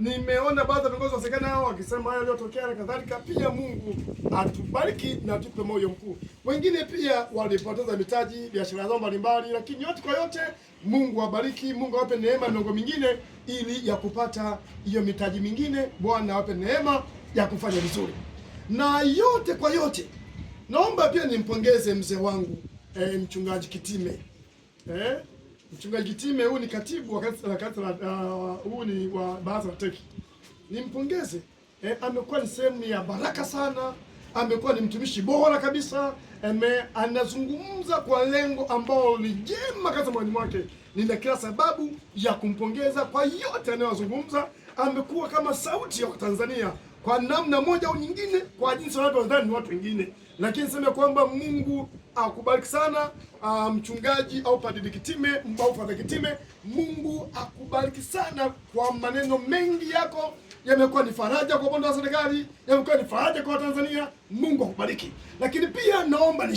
nimeona baadhi ya viongozi wa serikali hao wakisema haya yaliyotokea na kadhalika. Pia Mungu atubariki na atupe moyo mkuu. Wengine pia walipoteza mitaji, biashara zao mbalimbali, lakini yote kwa yote Mungu awabariki, Mungu awape neema ndogo mingine ili ya kupata hiyo mitaji mingine. Bwana awape neema ya kufanya vizuri. Na yote kwa yote, naomba pia nimpongeze mzee wangu mchungaji Kitime. Mchungaji Kitime huyu ni katibu wa kanisa huu ni wa baraza la TEC. Nimpongeze. Amekuwa ni sehemu ya baraka sana. Amekuwa ni mtumishi bora kabisa. Anazungumza kwa lengo ambalo ni jema katika moyoni mwake. Nina kila sababu ya kumpongeza kwa yote anayozungumza. Amekuwa kama sauti ya Tanzania kwa namna moja au nyingine, kwa jinsi wanavyodhani ni watu wengine. Lakini sema kwamba Mungu akubariki sana mchungaji au Padri Kitime au Padri Kitime. Mungu akubariki sana kwa maneno mengi yako, yamekuwa ni faraja kwa upande wa serikali, yamekuwa ni faraja kwa Tanzania. Mungu akubariki. Lakini pia naomba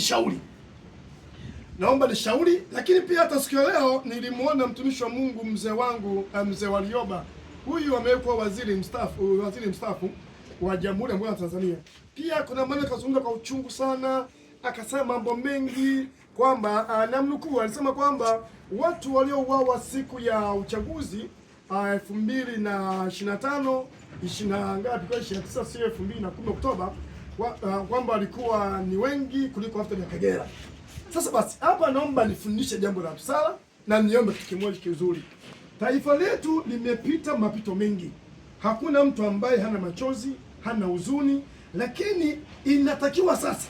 nishauri, lakini pia hata siku leo nilimuona mtumishi wa Mungu mzee wangu mzee Warioba. Huyu amekuwa waziri mstaafu wa Jamhuri ya Muungano wa Tanzania. Pia kuna maneno kazungumza kwa uchungu sana, akasema mambo mengi kwamba namnukuu, alisema kwamba watu waliouawa siku ya uchaguzi 2025 29 sio 2010 Oktoba, kwamba walikuwa ni wengi kuliko hata ya Kagera. Sasa basi hapa naomba nifundishe jambo la busara na niombe kitu kimoja kizuri. Taifa letu limepita mapito mengi. Hakuna mtu ambaye hana machozi, hana huzuni, lakini inatakiwa sasa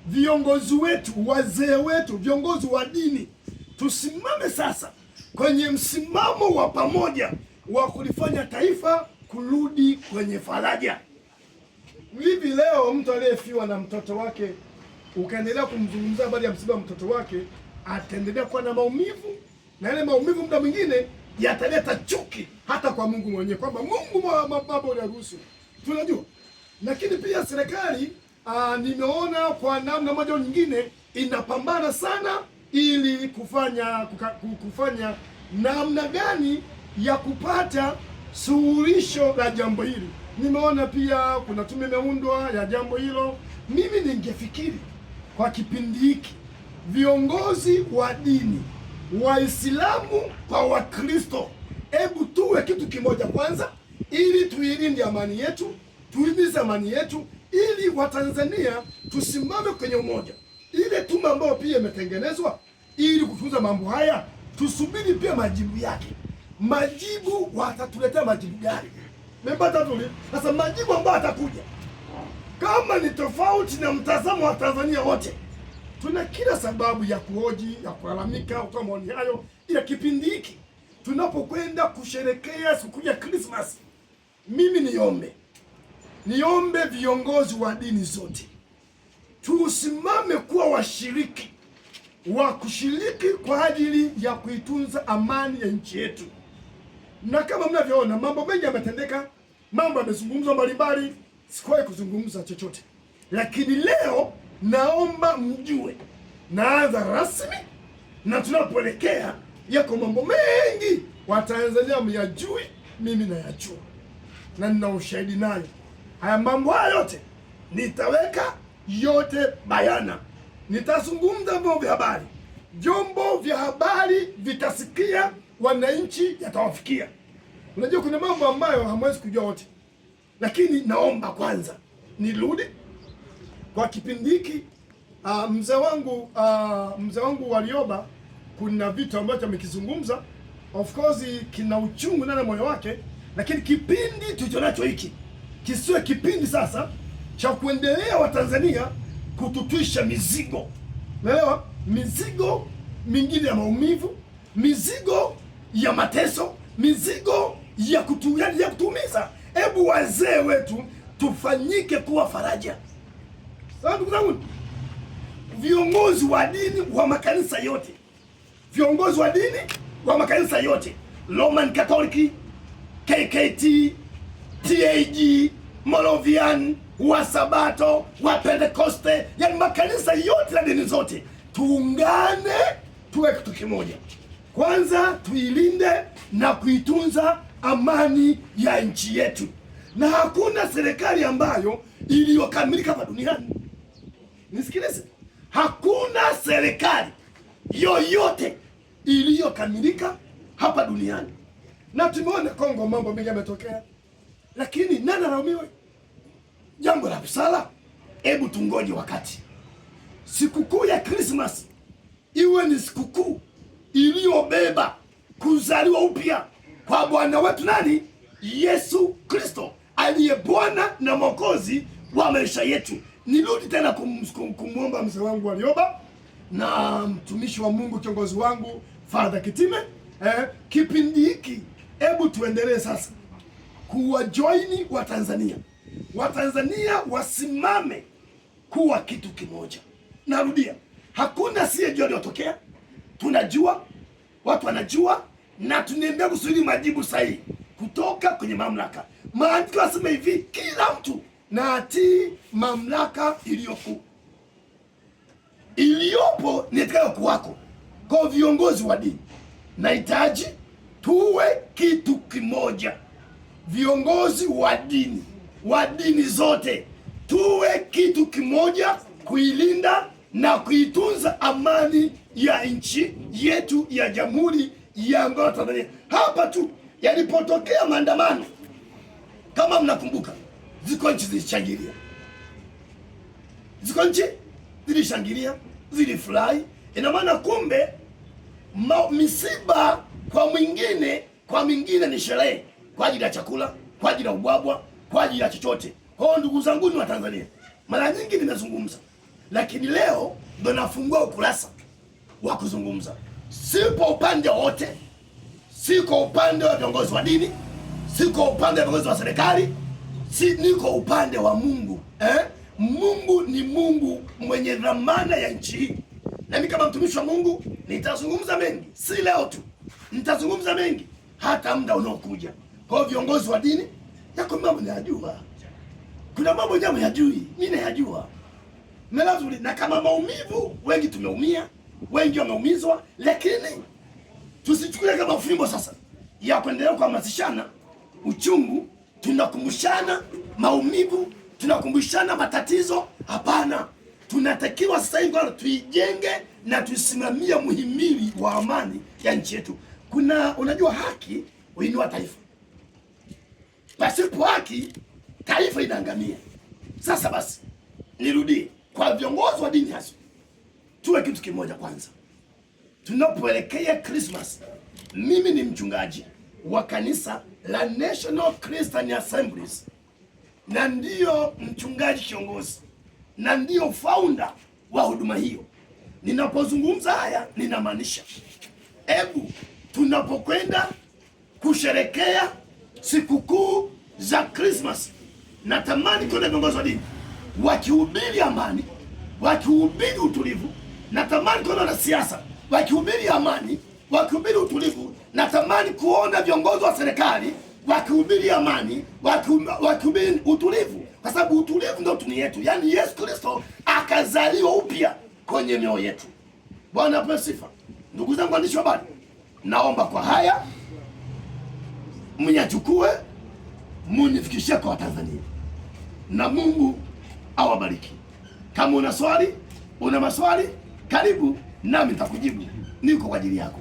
viongozi wetu, wazee wetu, viongozi wa dini tusimame sasa kwenye msimamo wa pamoja wa kulifanya taifa kurudi kwenye faraja. Hivi leo mtu aliyefiwa na mtoto wake ukaendelea kumzungumzia habari ya msiba wa mtoto wake, ataendelea kuwa na maumivu, na ile maumivu muda mwingine yataleta chuki hata kwa Mungu mwenyewe, kwamba Mungu mambo unaruhusu. Tunajua. Lakini pia serikali nimeona kwa namna moja au nyingine inapambana sana ili kufanya namna gani ya kupata suluhisho la jambo hili. Nimeona pia kuna tume imeundwa ya jambo hilo. Mimi ningefikiri kwa kipindi hiki viongozi wa dini, Waislamu kwa Wakristo, hebu tuwe kitu kimoja kwanza, ili tuilinde amani yetu, tuimize amani yetu, ili Watanzania tusimame kwenye umoja. Ile tume ambayo pia imetengenezwa ili kufunza mambo haya, tusubiri pia majibu yake. Majibu watatuletea majibu gani? Mmepata tuli? Sasa majibu ambayo atakuja kama ni tofauti na mtazamo wa Tanzania wote, tuna kila sababu ya kuhoji, ya kulalamika, kutoa maoni hayo. Ila kipindi hiki tunapokwenda kusherekea siku ya Christmas, mimi niombe viongozi wa dini zote tusimame kuwa washiriki wa kushiriki kwa ajili ya kuitunza amani ya nchi yetu. Na kama mnavyoona mambo mengi yametendeka, mambo yamezungumzwa mbalimbali, sikuwahi kuzungumza chochote. Lakini leo naomba mjue, naanza rasmi, na tunapoelekea yako mambo mengi Watanzania myajui, mimi nayajua na nina ushahidi nayo. Haya mambo haya yote nitaweka yote bayana. Nitazungumza vyombo vya habari vitasikia, wananchi yatawafikia. Unajua kuna mambo ambayo hamwezi kujua wote, lakini naomba kwanza nirudi kwa kipindi hiki. Mzee wangu Warioba, kuna vitu ambavyo amekizungumza, of course kina uchungu ndani ya moyo wake, lakini kipindi tulichonacho hiki kisiwe kipindi sasa cha kuendelea Watanzania kututwisha mizigo. Unaelewa? Mizigo mingine ya maumivu, mizigo ya mateso, mizigo ya kutuumiza. Hebu wazee wetu tufanyike kuwa faraja. Sasa ndugu zangu, viongozi wa dini wa makanisa yote, viongozi wa dini wa makanisa yote, Roman Catholic, KKT, TAG, Moravian, wa Sabato, wa Pentecoste, yani makanisa yote na dini zote, tuungane tuwe kitu kimoja. Kwanza tuilinde na kuitunza amani ya nchi yetu, na hakuna serikali ambayo iliyokamilika hapa duniani. Nisikilize, hakuna serikali yoyote iliyokamilika hapa duniani. Na tumeona Kongo mambo mengi yametokea, lakini nani alaumiwe? Jambo la busara, hebu tungoje wakati sikukuu ya Christmas iwe ni sikukuu iliyobeba kuzaliwa upya kwa Bwana wetu nani? Yesu Kristo, aliye Bwana na Mwokozi wa maisha yetu. Nirudi tena kumwomba mzee wangu Warioba na mtumishi wa Mungu kiongozi wangu Father Kitime, kipindi hiki hebu tuendelee sasa kuwajoini Watanzania. Watanzania wasimame kuwa kitu kimoja. Narudia, hakuna siyejua aliyotokea. Tunajua, watu wanajua, na tunaendelea kusubiri majibu sahihi kutoka kwenye mamlaka. Maandiko yanasema hivi, kila mtu na atii mamlaka iliyopo nitakayokuwako. Kwa viongozi wa dini, nahitaji tuwe kitu kimoja. Viongozi wa dini zote tuwe kitu kimoja, kuilinda na kuitunza amani ya nchi yetu ya Jamhuri ya Muungano wa Tanzania. Hapa tu yalipotokea maandamano, kama mnakumbuka, ziko nchi zilishangilia, zilifurahi. Ina maana kumbe misiba kwa mwingine ni sherehe, kwa ajili ya chakula, kwa ajili ya ubwabwa, kwa ajili ya chochote. Kwa hiyo ndugu zangu ni wa Tanzania, mara nyingi nimezungumza, lakini leo ndo nafungua ukurasa wa kuzungumza. Sipo upande wote, siko upande wa viongozi wa dini, siko upande wa viongozi wa serikali, niko upande wa Mungu. Mungu ni Mungu mwenye dhamana ya nchi hii. Na mimi kama mtumishi wa Mungu nitazungumza mengi, si leo tu, nitazungumza mengi hata muda unaokuja. Kwa hiyo viongozi wa dini, yako mambo nayajua, kuna mambo jamu yajui, mimi nayajua. Na kama maumivu, wengi tumeumia, wengi wameumizwa, lakini tusichukulie kama fimbo sasa ya kuendelea kuhamasishana uchungu. Tunakumbushana maumivu, tunakumbushana matatizo. Hapana, tunatakiwa sasa hivi tuijenge na tusimamia muhimili wa amani ya nchi yetu. Unajua haki huinua taifa, pasipo haki taifa inaangamia. Sasa basi, nirudie kwa viongozi wa dini, hasa tuwe kitu kimoja. Kwanza tunapoelekea Christmas, mimi ni mchungaji wa kanisa la National Christian Assemblies, na ndiyo mchungaji kiongozi na ndiyo founder wa huduma hiyo. Ninapozungumza haya ninamaanisha, hebu tunapokwenda kusherekea sikukuu za Christmas, natamani kuna viongozi wa dini wakihubiri amani, wakihubiri utulivu. Natamani kuona na siasa wakihubiri amani, wakihubiri utulivu. Natamani kuona viongozi wa serikali wakihubiri amani, wakihubiri utulivu, kwa sababu utulivu ndio tuni yetu. Yaani Yesu Kristo akazaliwa upya kwenye mioyo yetu. Bwana apewe sifa. Ndugu zangu waandishi wa habari, naomba kwa haya mnyachukue, munifikishie kwa Watanzania, na Mungu awabariki. Kama una maswali, karibu nami nitakujibu. Niko kwa ajili yako.